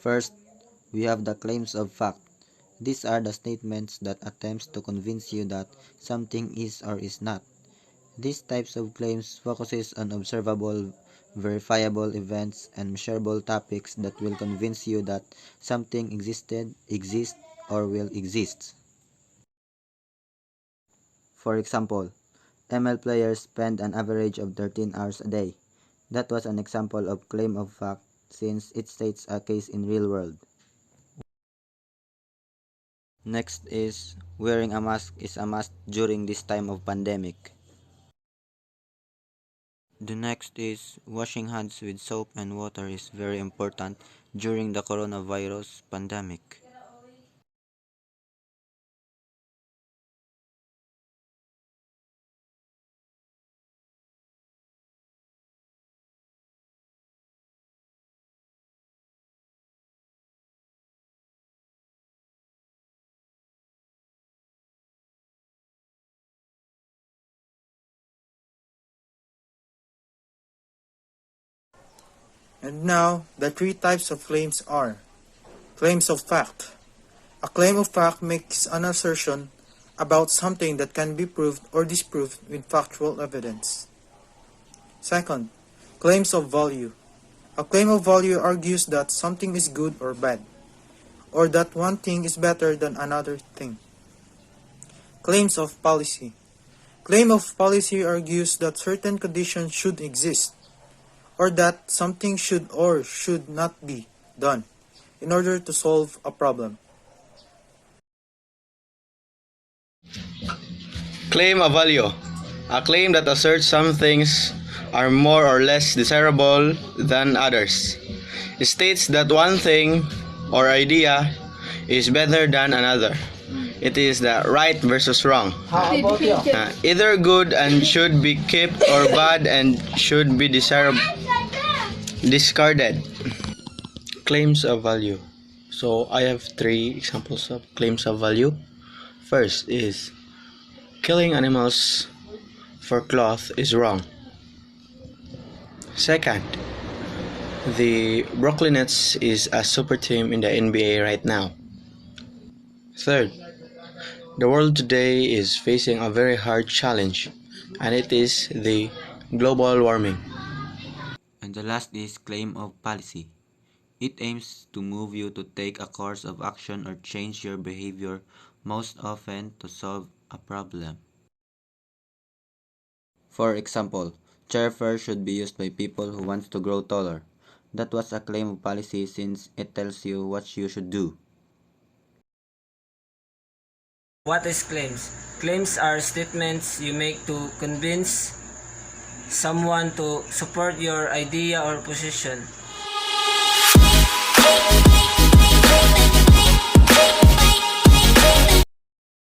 First, we have the claims of fact. These are the statements that attempts to convince you that something is or is not. These types of claims focuses on observable, verifiable events and measurable topics that will convince you that something exists, or will exist. For example, ML players spend an average of 13 hours a day. That was an example of claim of fact since it states a case in real world. Next is wearing a mask is a must during this time of pandemic. The next is washing hands with soap and water is very important during the coronavirus pandemic. And now, the three types of claims are: claims of fact. A claim of fact makes an assertion about something that can be proved or disproved with factual evidence. Second, claims of value. A claim of value argues that something is good or bad, or that one thing is better than another thing. Claims of policy. Claim of policy argues that certain conditions should exist, or that something should or should not be done in order to solve a problem. Claim of value. A claim that asserts some things are more or less desirable than others. It states that one thing or idea is better than another. It is the right versus wrong. Either good and should be kept or bad and should be discarded. Claims of value. So I have three examples of claims of value. First is killing animals for cloth is wrong. Second, the Brooklyn Nets is a super team in the NBA right now. Third, the world today is facing a very hard challenge, and it is the global warming. And the last is claim of policy. It aims to move you to take a course of action or change your behavior, most often to solve a problem. For example, chair fur should be used by people who want to grow taller. That was a claim of policy since it tells you what you should do. What is claims? Claims are statements you make to convince someone to support your idea or position.